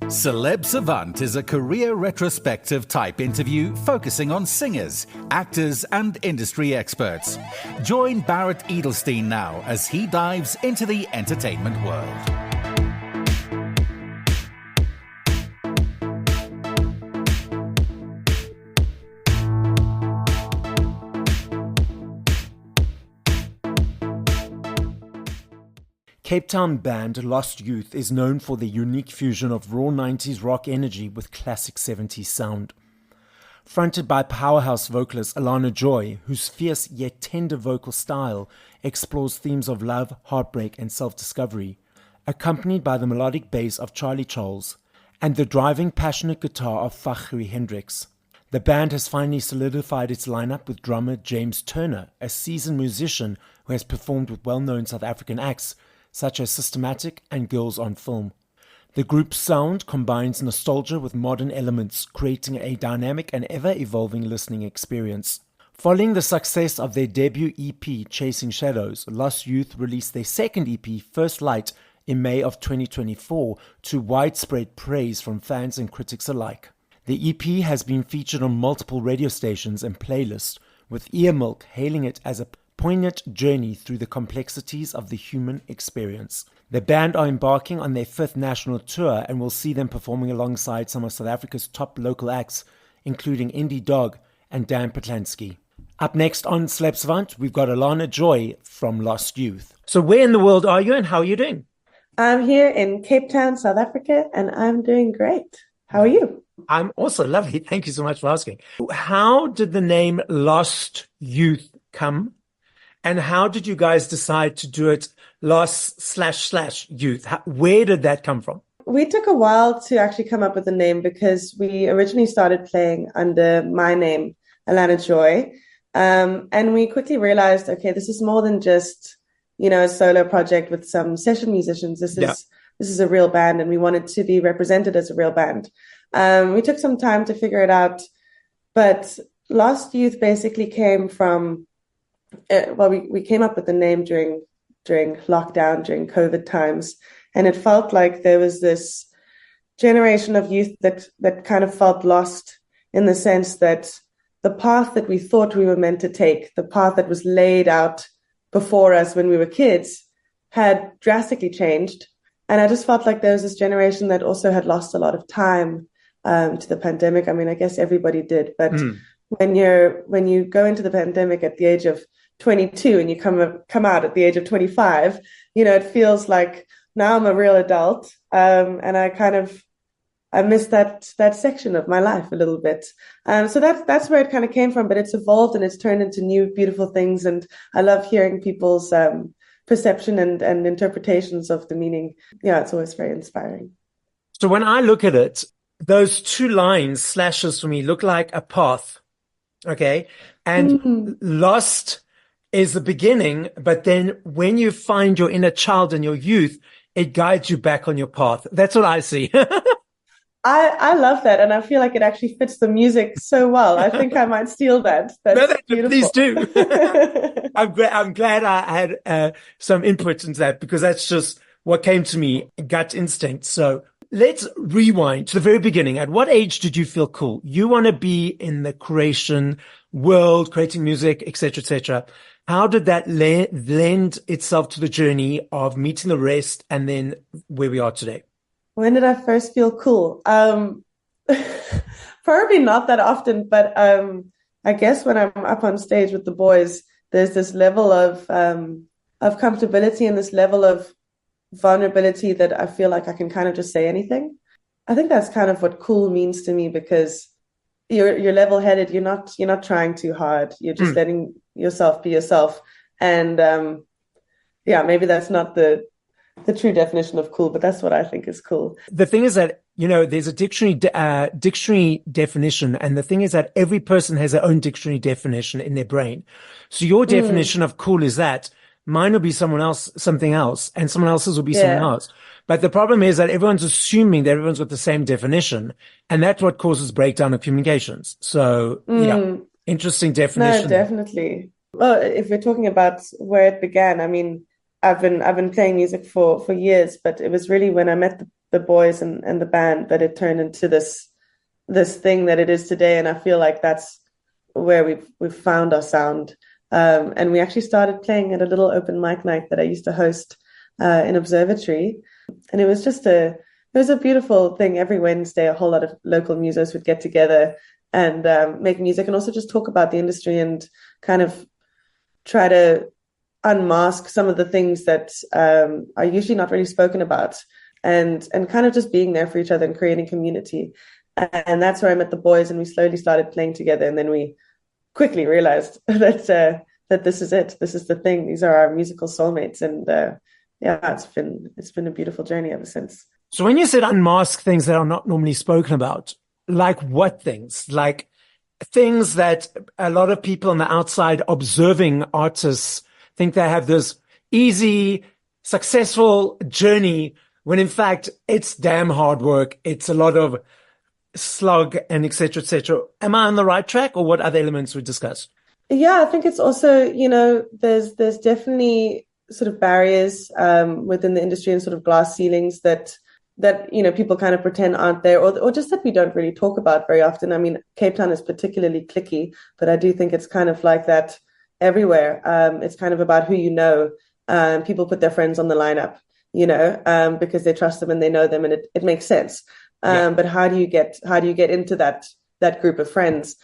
Celeb Savant is a career retrospective type interview focusing on singers, actors, and industry experts. Join Barrett Edelstein now as he dives into the entertainment world. Cape Town band Lost Youth is known for the unique fusion of raw 90s rock energy with classic 70s sound. Fronted by powerhouse vocalist Alanna Joy, whose fierce yet tender vocal style explores themes of love, heartbreak, and self-discovery, accompanied by the melodic bass of Charlie Charles and the driving, passionate guitar of Fachri Hendricks. The band has finally solidified its lineup with drummer James Turner, a seasoned musician who has performed with well-known South African acts such as Systematic and Girls on Film. The group's sound combines nostalgia with modern elements, creating a dynamic and ever-evolving listening experience. Following the success of their debut EP, Chasing Shadows, Lost Youth released their second EP, First Light, in May of 2024 to widespread praise from fans and critics alike. The EP has been featured on multiple radio stations and playlists, with Earmilk hailing it as a poignant journey through the complexities of the human experience. The band are embarking on their 5th national tour and will see them performing alongside some of South Africa's top local acts, including Indie Dog and Dan Patlansky. Up next on Celeb Savant, we've got Alanna Joy from Lost Youth. So where in the world are you and how are you doing? I'm here in Cape Town, South Africa, and I'm doing great. How are you? I'm also lovely. Thank you so much for asking. How did the name Lost Youth come? And how did you guys decide to do it Lost//Youth? Where did that come from? We took a while to actually come up with a name because we originally started playing under my name, Alanna Joy. And we quickly realized, okay, this is more than just, a solo project with some session musicians. This is a real band, and we wanted to be represented as a real band. We took some time to figure it out, but Lost Youth basically came from, we came up with the name during lockdown, during COVID times, and it felt like there was this generation of youth that kind of felt lost in the sense that the path that we thought we were meant to take, the path that was laid out before us when we were kids, had drastically changed. And I just felt like there was this generation that also had lost a lot of time to the pandemic. I mean, I guess everybody did, but when you go into the pandemic at the age of 22 and you come out at the age of 25, it feels like now I'm a real adult, and I miss that section of my life a little bit. So that's where it kind of came from, but it's evolved and it's turned into new beautiful things, and I love hearing people's perception and interpretations of the meaning. Yeah, it's always very inspiring. So when I look at it, those two lines, slashes for me, look like a path. Okay. And lost is the beginning, but then when you find your inner child and your youth, it guides you back on your path. That's what I see. I love that, and I feel like it actually fits the music so well. I think I might steal that. That's beautiful. Please do. I'm glad I had some input into that, because that's just what came to me, gut instinct. So let's rewind to the very beginning. At what age did you feel cool? You want to be in the creation world, creating music, etc., etc. How did that lend itself to the journey of meeting the rest and then where we are today? When did I first feel cool? Probably not that often, but I guess when I'm up on stage with the boys, there's this level of comfortability and this level of vulnerability that I feel like I can kind of just say anything. I think that's kind of what cool means to me, because you're level-headed. You're not trying too hard. You're just letting yourself be yourself. And maybe that's not the true definition of cool, but that's what I think is cool. The thing is that, there's a dictionary definition, and the thing is that every person has their own dictionary definition in their brain. So your definition of cool is that. Mine will be something else, and someone else's will be something else. But the problem is that everyone's assuming that everyone's got the same definition, and that's what causes breakdown of communications. So, interesting definition. No, definitely. Well, if we're talking about where it began, I mean, I've been playing music for years, but it was really when I met the the boys and the band that it turned into this thing that it is today. And I feel like that's where we've found our sound. And we actually started playing at a little open mic night that I used to host in Observatory. And it was it was a beautiful thing. Every Wednesday, a whole lot of local musos would get together and make music, and also just talk about the industry and kind of try to unmask some of the things that are usually not really spoken about, and kind of just being there for each other and creating community. And that's where I met the boys, and we slowly started playing together. And then we quickly realized that this is it. This is the thing. These are our musical soulmates. And yeah, it's been a beautiful journey ever since. So when you said unmask things that are not normally spoken about, like what things? Like things that a lot of people on the outside observing artists think they have this easy, successful journey, when in fact it's damn hard work. It's a lot of slug and et cetera, et cetera. Am I on the right track, or what other elements we discussed? Yeah, I think it's also, there's definitely sort of barriers within the industry and sort of glass ceilings that people kind of pretend aren't there, or just that we don't really talk about very often. I mean, Cape Town is particularly cliquey, but I do think it's kind of like that everywhere. It's kind of about who you know. People put their friends on the lineup, because they trust them and they know them, and it makes sense. But how do you get into that group of friends?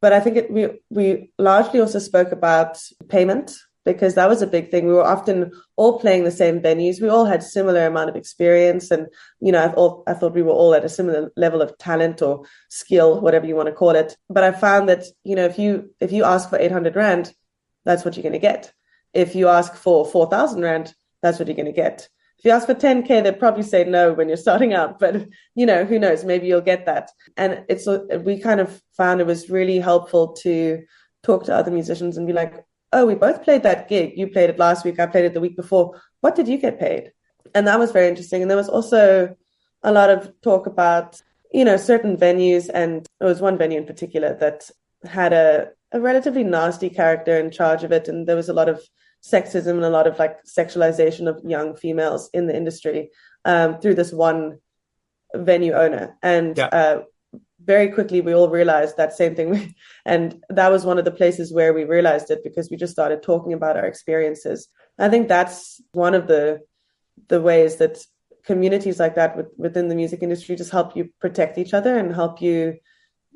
But I think we largely also spoke about payment, because that was a big thing. We were often all playing the same venues. We all had similar amount of experience, and I thought we were all at a similar level of talent or skill, whatever you want to call it. But I found that if you ask for 800 Rand, that's what you're going to get. If you ask for 4,000 Rand, that's what you're going to get. If you ask for 10K, they'd probably say no when you're starting out, but who knows, maybe you'll get that. And we kind of found it was really helpful to talk to other musicians and be like, oh, we both played that gig. You played it last week. I played it the week before. What did you get paid? And that was very interesting. And there was also a lot of talk about, certain venues. And there was one venue in particular that had a relatively nasty character in charge of it. And there was a lot of sexism and a lot of like sexualization of young females in the industry through this one venue owner. And very quickly, we all realized that same thing. And that was one of the places where we realized it, because we just started talking about our experiences. I think that's one of the ways that communities like that within the music industry just help you protect each other and help you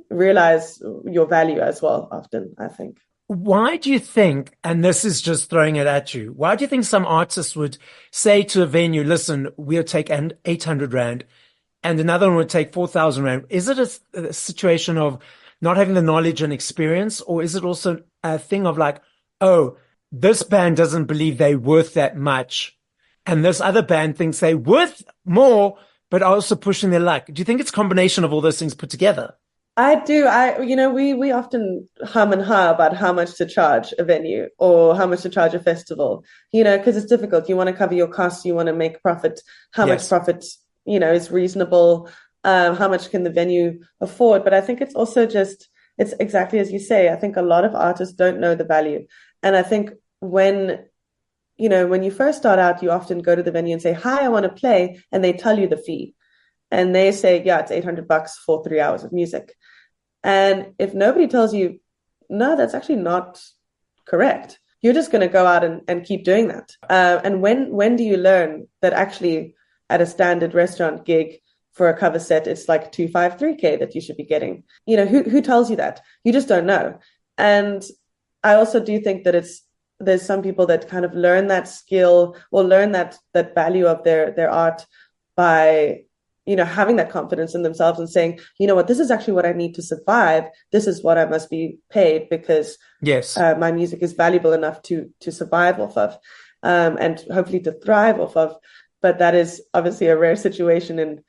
realize your value as well, often, I think. Why do you think, and this is just throwing it at you, why do you think some artists would say to a venue, listen, we'll take 800 Rand, and another one would take 4,000 Rand? Is it a situation of not having the knowledge and experience, or is it also a thing of like, oh, this band doesn't believe they're worth that much, and this other band thinks they're worth more, but are also pushing their luck? Do you think it's a combination of all those things put together? I do. We often hum and ha about how much to charge a venue or how much to charge a festival, because it's difficult. You want to cover your costs. You want to make profit. How much profit, is reasonable? How much can the venue afford? But I think it's also it's exactly as you say. I think a lot of artists don't know the value. And I think when you first start out, you often go to the venue and say, hi, I want to play. And they tell you the fee. And they say, yeah, it's $800 for 3 hours of music. And if nobody tells you, no, that's actually not correct, you're just going to go out and keep doing that. And when do you learn that actually at a standard restaurant gig for a cover set, it's like 253K that you should be getting? Who tells you that? You just don't know. And I also do think that there's some people that kind of learn that skill or learn that value of their art by having that confidence in themselves and saying, what, this is actually what I need to survive. This is what I must be paid, because my music is valuable enough to survive off of, and hopefully to thrive off of. But that is obviously a rare situation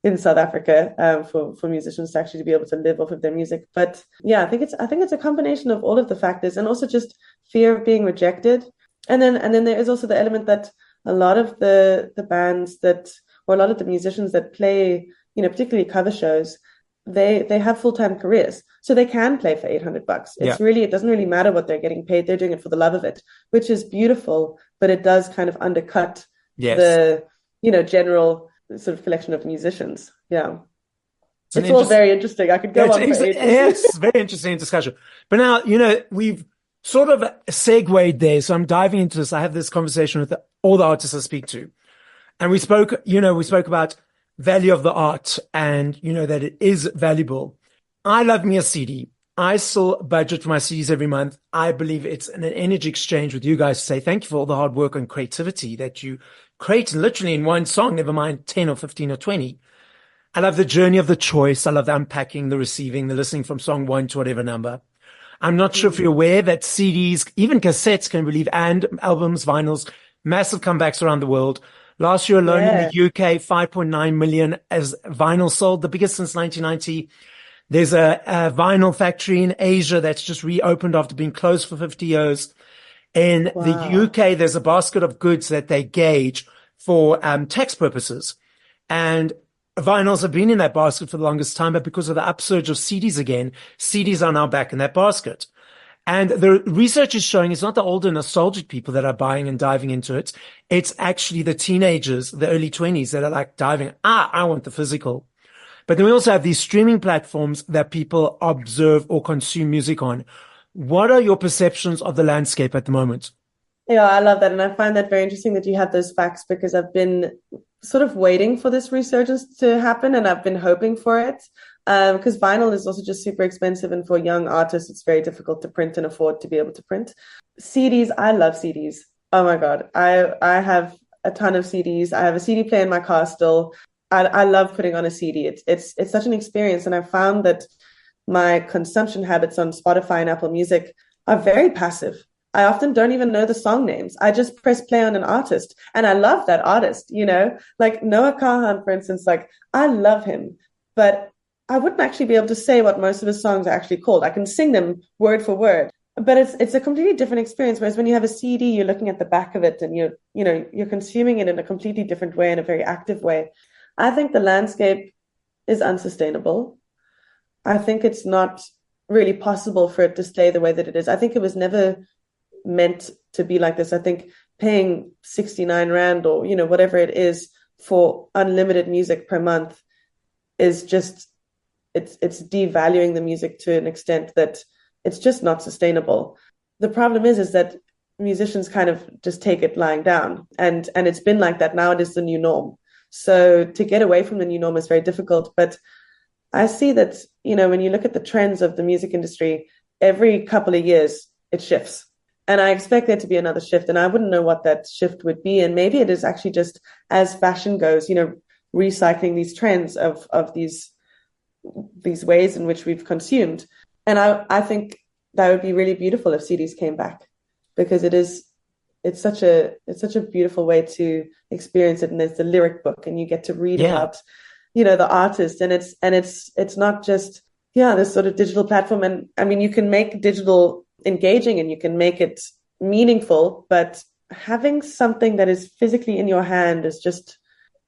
in South Africa for musicians to actually be able to live off of their music. But yeah, I think it's a combination of all of the factors, and also just fear of being rejected. And then there is also the element that a lot of the bands or a lot of the musicians that play, particularly cover shows, they have full-time careers. So they can play for $800. It doesn't really matter what they're getting paid. They're doing it for the love of it, which is beautiful, but it does kind of undercut the, general sort of collection of musicians. Yeah. It's All very interesting. I could go on for ages. Yes, very interesting discussion. But now, we've sort of segued there. So I'm diving into this. I have this conversation with all the artists I speak to. And we spoke about value of the art and, that it is valuable. I love me a CD. I still budget for my CDs every month. I believe it's an energy exchange with you guys to say thank you for all the hard work and creativity that you create literally in one song, never mind 10 or 15 or 20. I love the journey of the choice. I love the unpacking, the receiving, the listening from song 1 to whatever number. I'm not sure if you're aware that CDs, even cassettes can believe, and albums, vinyls, massive comebacks around the world. Last year alone in the UK, 5.9 million as vinyl sold, the biggest since 1990. There's a vinyl factory in Asia that's just reopened after being closed for 50 years. In the UK, there's a basket of goods that they gauge for tax purposes. And vinyls have been in that basket for the longest time, but because of the upsurge of CDs again, CDs are now back in that basket. And the research is showing it's not the older nostalgic people that are buying and diving into it. It's actually the teenagers, the early 20s that are like diving, I want the physical. But then we also have these streaming platforms that people observe or consume music on. What are your perceptions of the landscape at the moment? Yeah, I love that. And I find that very interesting that you have those facts, because I've been sort of waiting for this resurgence to happen, and I've been hoping for it. Because vinyl is also just super expensive, and for young artists, it's very difficult to print and afford to be able to print. CDs, I love CDs. Oh my God. I have a ton of CDs. I have a CD player in my car still. I love putting on a CD. It's such an experience. And I found that my consumption habits on Spotify and Apple Music are very passive. I often don't even know the song names. I just press play on an artist, and I love that artist, like Noah Kahan, for instance. Like, I love him, but I wouldn't actually be able to say what most of his songs are actually called. I can sing them word for word, but it's a completely different experience. Whereas when you have a CD, you're looking at the back of it, and you're consuming it in a completely different way, in a very active way. I think the landscape is unsustainable. I think it's not really possible for it to stay the way that it is. I think it was never meant to be like this. I think paying 69 Rand or, whatever it is for unlimited music per month is just, it's devaluing the music to an extent that it's just not sustainable. The problem is that musicians kind of just take it lying down, and it's been like that. Now it is the new norm. So to get away from the new norm is very difficult. But I see that, when you look at the trends of the music industry, every couple of years it shifts. And I expect there to be another shift, and I wouldn't know what that shift would be. And maybe it is actually just as fashion goes, recycling these trends of these ways in which we've consumed. And I think that would be really beautiful if CDs came back, because it's such a beautiful way to experience it. And there's the lyric book, and you get to read about, the artist, and it's not just, this sort of digital platform. And I mean, you can make digital engaging and you can make it meaningful, but having something that is physically in your hand is just,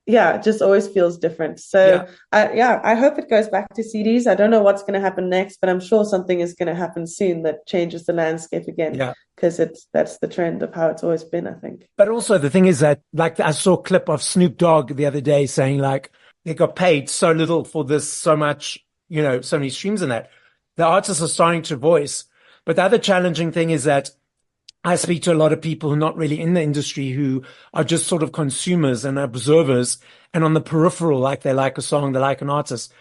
it just always feels different. So I hope it goes back to CDs. I don't know what's going to happen next, but I'm sure something is going to happen soon that changes the landscape again, because that's the trend of how it's always been, I think. But also the thing is that, like, I saw a clip of Snoop Dogg the other day saying, like, they got paid so little for this, so much, so many streams in that. The artists are starting to voice. But the other challenging thing is that I speak to a lot of people who are not really in the industry, who are just sort of consumers and observers, and on the peripheral, like they like a song, they like an artist.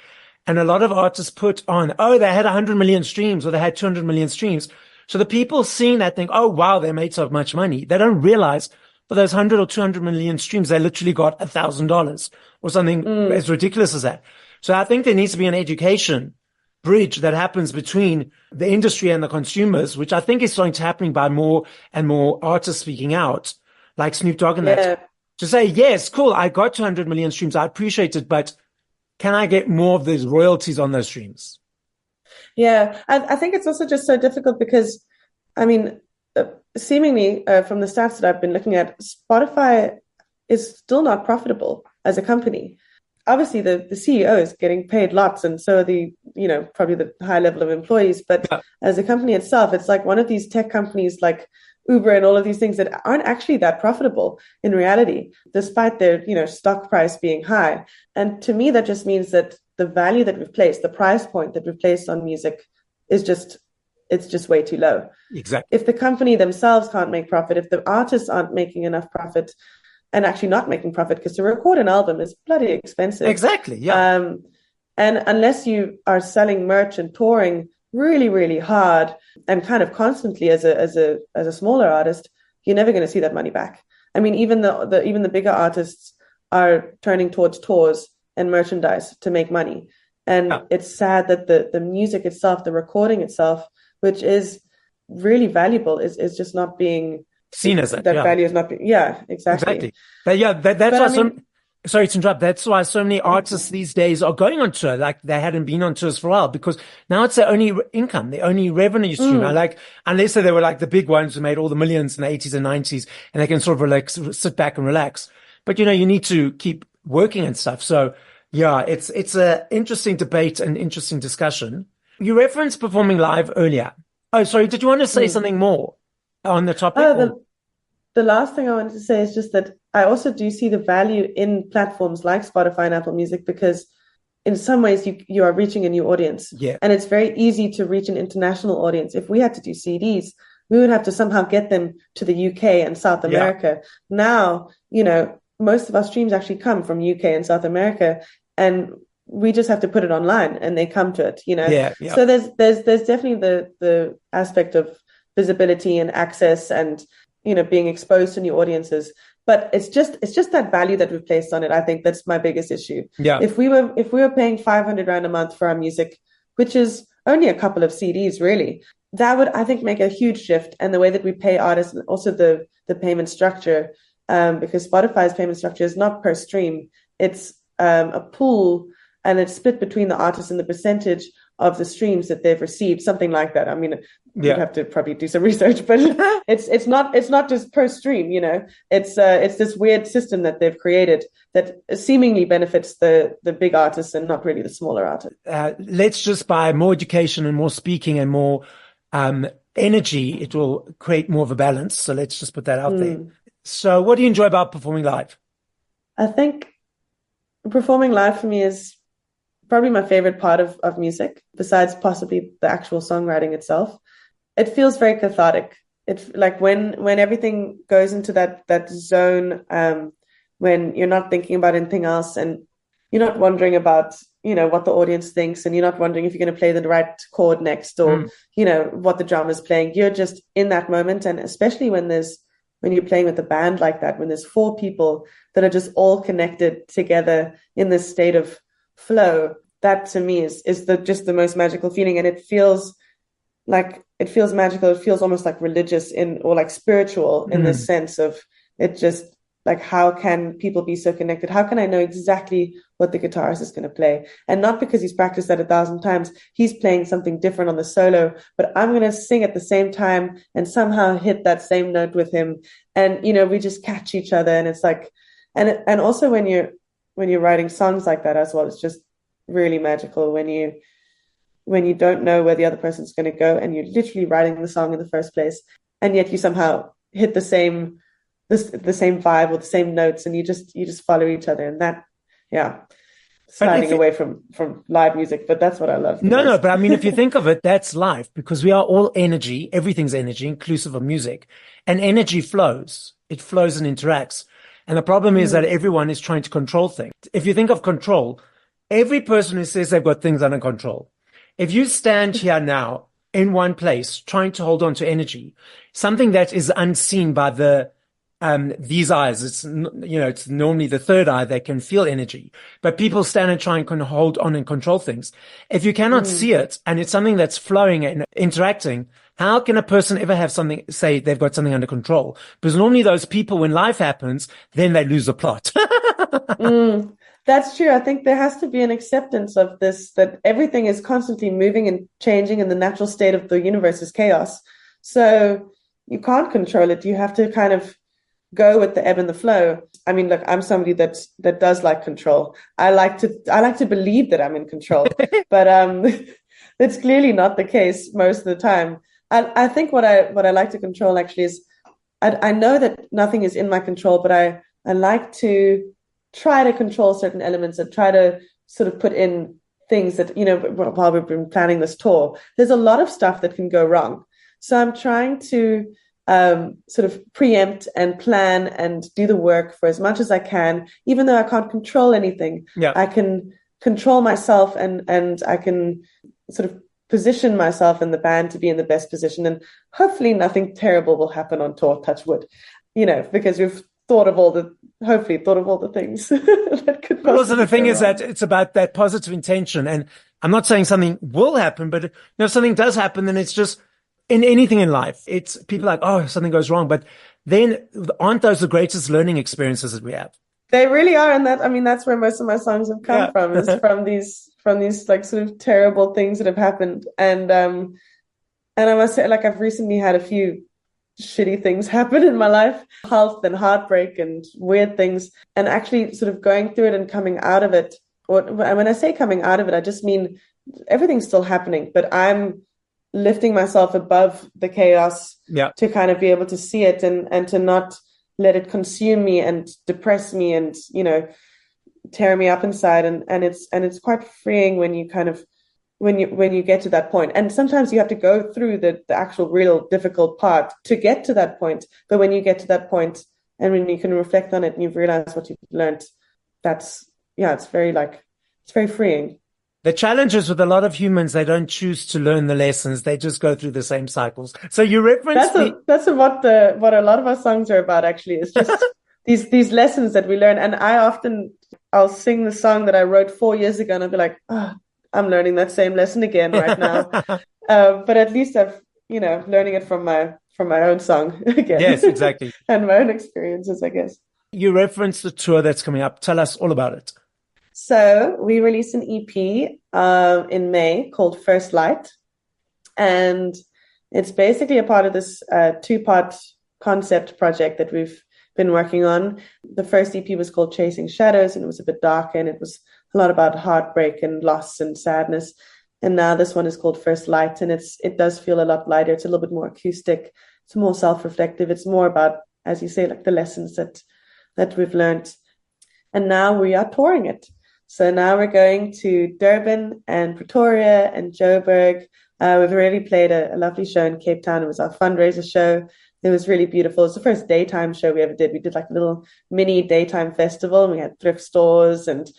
And a lot of artists put on, they had 100 million streams, or they had 200 million streams. So the people seeing that think, oh, wow, they made so much money. They don't realize for those 100 or 200 million streams, they literally got $1,000 or something as ridiculous as that. So I think there needs to be an education bridge that happens between the industry and the consumers, which I think is starting to happening by more and more artists speaking out, like Snoop Dogg and that, to say, yes, cool, I got 200 million streams, I appreciate it, but can I get more of these royalties on those streams? Yeah, I think it's also just so difficult because, I mean, seemingly from the stats that I've been looking at, Spotify is still not profitable as a company. Obviously, the CEO is getting paid lots, and so are the, probably the high level of employees. But as a company itself, it's like one of these tech companies like Uber and all of these things that aren't actually that profitable in reality, despite their, stock price being high. And to me, that just means that the value that we've placed, the price point that we've placed on music is it's just way too low. Exactly. If the company themselves can't make profit, if the artists aren't making enough profit and actually not making profit, because to record an album is bloody expensive. Exactly. Yeah. And unless you are selling merch and touring really, really hard and kind of constantly as a smaller artist, you're never going to see that money back. I mean, even the bigger artists are turning towards tours and merchandise to make money. And it's sad that the music itself, the recording itself, which is really valuable, is just not being seen as it. That value is not being, exactly. That's why sorry to interrupt. That's why so many artists these days are going on tour, like they hadn't been on tours for a while, because now it's their only income, their only revenue stream. Unless they were like the big ones who made all the millions in the 80s and 90s, and they can sort of sit back and relax. But you need to keep working and stuff. So yeah, it's a interesting debate and interesting discussion. You referenced performing live earlier. Oh, sorry. Did you want to say something more on the topic? The last thing I wanted to say is just that I also do see the value in platforms like Spotify and Apple Music, because in some ways you are reaching a new audience. Yeah. And it's very easy to reach an international audience. If we had to do CDs, we would have to somehow get them to the UK and South America. Now, most of our streams actually come from UK and South America, and we just have to put it online and they come to it, Yeah. So there's definitely the aspect of visibility and access and, being exposed to new audiences. But it's just that value that we've placed on it. I think that's my biggest issue. Yeah. If we were paying 500 Rand a month for our music, which is only a couple of CDs really, that would, I think, make a huge shift. And the way that we pay artists, and also the payment structure, because Spotify's payment structure is not per stream. It's a pool, and it's split between the artists and the percentage of the streams that they've received, something like that. I mean, you'd have to probably do some research, but it's not just per stream, It's this weird system that they've created that seemingly benefits the big artists and not really the smaller artists. Let's just buy more education and more speaking and more energy. It will create more of a balance. So let's just put that out there. So what do you enjoy about performing live? I think performing live for me is probably my favorite part of music, besides possibly the actual songwriting itself. It feels very cathartic. It's like when everything goes into that zone, when you're not thinking about anything else and you're not wondering about, what the audience thinks, and you're not wondering if you're going to play the right chord next or, what the drummer's playing. You're just in that moment. And especially when you're playing with a band like that, when there's 4 people that are just all connected together in this state of flow, that to me is just the most magical feeling. And it feels magical. It feels almost like religious or like spiritual in the sense of it. Just like, how can people be so connected? How can I know exactly what the guitarist is going to play? And not because he's practiced that 1,000 times, he's playing something different on the solo, but I'm going to sing at the same time and somehow hit that same note with him. And, we just catch each other. And it's like, and also when you're writing songs like that as well, it's just really magical when you don't know where the other person's going to go, and you're literally writing the song in the first place, and yet you somehow hit the same vibe or the same notes, and you just follow each other. And that, sliding away from live music, but that's what I love. No, but I mean, if you think of it, that's life, because we are all energy. Everything's energy, inclusive of music, and energy flows. It flows and interacts. And the problem is that everyone is trying to control things. If you think of control, every person who says they've got things under control, if you stand here now in one place trying to hold on to energy, something that is unseen by these eyes, it's normally the third eye that can feel energy, but people stand and try and hold on and control things. If you cannot see it and it's something that's flowing and interacting, how can a person ever have something, say they've got something under control? Because normally those people, when life happens, then they lose the plot. That's true. I think there has to be an acceptance of this, that everything is constantly moving and changing, and the natural state of the universe is chaos. So you can't control it. You have to kind of go with the ebb and the flow. I mean, look, I'm somebody that does like control. I like to believe that I'm in control, but that's clearly not the case most of the time. I think what I like to control actually is I know that nothing is in my control, but I like to try to control certain elements and try to sort of put in things that, while we've been planning this tour, there's a lot of stuff that can go wrong. So I'm trying to sort of preempt and plan and do the work for as much as I can, even though I can't control anything. Yeah. I can control myself and I can sort of position myself in the band to be in the best position. And hopefully nothing terrible will happen on tour, touch wood, because we've hopefully thought of all the things that could But also the thing is wrong. that it's about that positive intention. And I'm not saying something will happen, but if something does happen, then it's just in anything in life. It's people like, oh, something goes wrong. But then aren't those the greatest learning experiences that we have? They really are. And that's where most of my songs have come from, is from these like sort of terrible things that have happened. And I must say, like, I've recently had a few shitty things happen in my life, health and heartbreak and weird things, and actually sort of going through it and coming out of it. Or when I say coming out of it, I just mean everything's still happening, but I'm lifting myself above the chaos to kind of be able to see it and to not let it consume me and depress me and, tear me up inside. And it's quite freeing when you kind of, when you get to that point. And sometimes you have to go through the actual real difficult part to get to that point. But when you get to that point and when you can reflect on it and you've realized what you've learned, it's very freeing. The challenge is with a lot of humans, they don't choose to learn the lessons. They just go through the same cycles. So you referenced that's what a lot of our songs are about, actually. It's just these lessons that we learn. And I'll sing the song that I wrote 4 years ago and I'll be like, oh, I'm learning that same lesson again right now. But at least I've, learning it from my own song again. Yes, exactly. And my own experiences, I guess. You referenced the tour that's coming up. Tell us all about it. So we released an EP in May called First Light. And it's basically a part of this 2-part concept project that we've been working on. The first EP was called Chasing Shadows, and it was a bit darker, and it was a lot about heartbreak and loss and sadness. And now this one is called First Light, and it does feel a lot lighter. It's a little bit more acoustic. It's more self-reflective. It's more about, as you say, like the lessons that we've learned. And now we are touring it. So now we're going to Durban and Pretoria and Joburg. We've already played a lovely show in Cape Town. It was our fundraiser show. It was really beautiful. It's the first daytime show we ever did. We did like a little mini daytime festival, and we had thrift stores and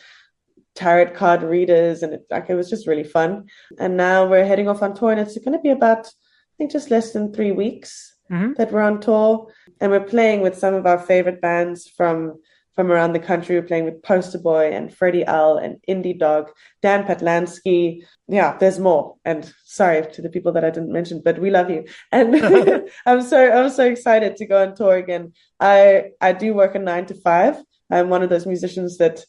tarot card readers, and it was just really fun. And now we're heading off on tour, and it's going to be about, I think, just less than 3 weeks that we're on tour. And we're playing with some of our favorite bands from around the country. We're playing with Poster Boy and Freddie L and Indie Dog, Dan Patlansky. Yeah, there's more. And sorry to the people that I didn't mention, but we love you. And I'm so excited to go on tour again. I do work a 9 to 5. I'm one of those musicians that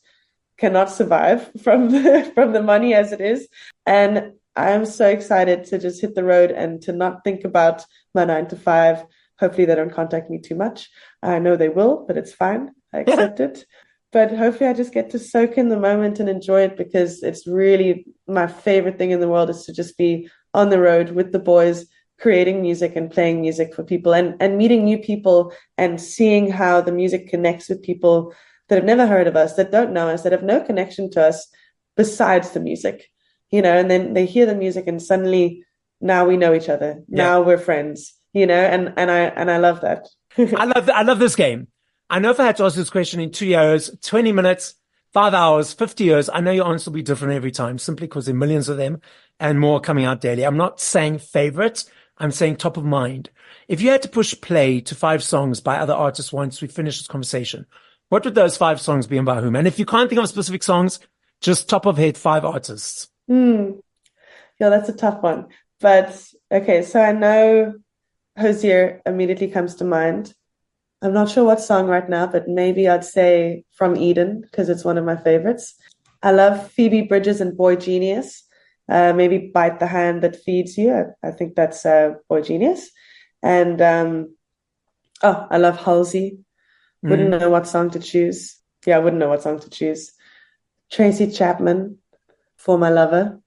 cannot survive from the money as it is. And I'm so excited to just hit the road and to not think about my 9 to 5. Hopefully they don't contact me too much. I know they will, but it's fine. I accept it. But hopefully I just get to soak in the moment and enjoy it, because it's really my favorite thing in the world is to just be on the road with the boys, creating music and playing music for people and meeting new people and seeing how the music connects with people that have never heard of us, that don't know us, that have no connection to us besides the music, and then they hear the music and suddenly now we know each other. Now we're friends, and I love that. I love this game. I know if I had to ask this question in 2 years, 20 minutes, 5 hours, 50 years, I know your answer will be different every time, simply because there are millions of them and more coming out daily. I'm not saying favorites. I'm saying top of mind. If you had to push play to 5 songs by other artists once we finish this conversation, what would those 5 songs be and by whom? And if you can't think of specific songs, just top of head 5 artists. Yeah, that's a tough one. But okay, so I know Hosier immediately comes to mind. I'm not sure what song right now, but maybe I'd say From Eden, because it's one of my favorites. I love Phoebe Bridgers and Boy Genius. Maybe Bite the Hand That Feeds You. I think that's Boy Genius. And I love Halsey. Wouldn't know what song to choose. Yeah, I wouldn't know what song to choose. Tracy Chapman, For My Lover.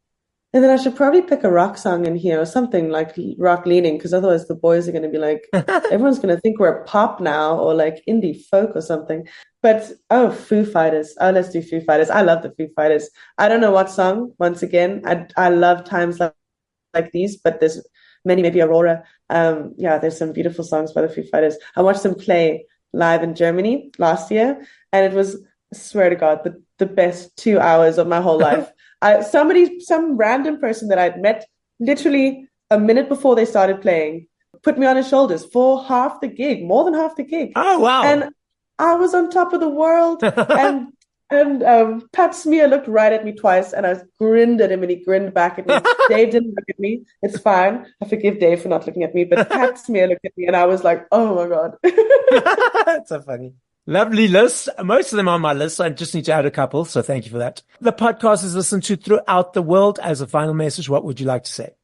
And then I should probably pick a rock song in here or something like rock leaning, because otherwise the boys are going to be like, everyone's going to think we're pop now or like indie folk or something. But oh, Foo Fighters. Oh, let's do Foo Fighters. I love the Foo Fighters. I don't know what song, once again. I love times like these, but there's many, maybe Aurora. Yeah, there's some beautiful songs by the Foo Fighters. I watched them play live in Germany last year, and it was, I swear to God, the best 2 hours of my whole life. Some random person that I'd met literally a minute before they started playing, put me on his shoulders for half the gig, more than half the gig. Oh, wow. And I was on top of the world. And Pat Smear looked right at me twice, and I grinned at him, and he grinned back at me. Dave didn't look at me. It's fine. I forgive Dave for not looking at me, but Pat Smear looked at me, and I was like, oh my God. That's so funny. Lovely list. Most of them are on my list. So I just need to add a couple. So thank you for that. The podcast is listened to throughout the world. As a final message, what would you like to say?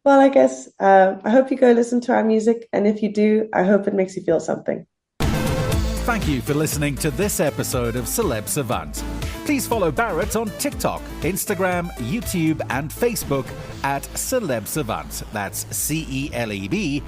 Well, I guess I hope you go listen to our music. And if you do, I hope it makes you feel something. Thank you for listening to this episode of Celeb Savant. Please follow Barrett on TikTok, Instagram, YouTube, and Facebook at Celeb Savant. That's CelebSavant.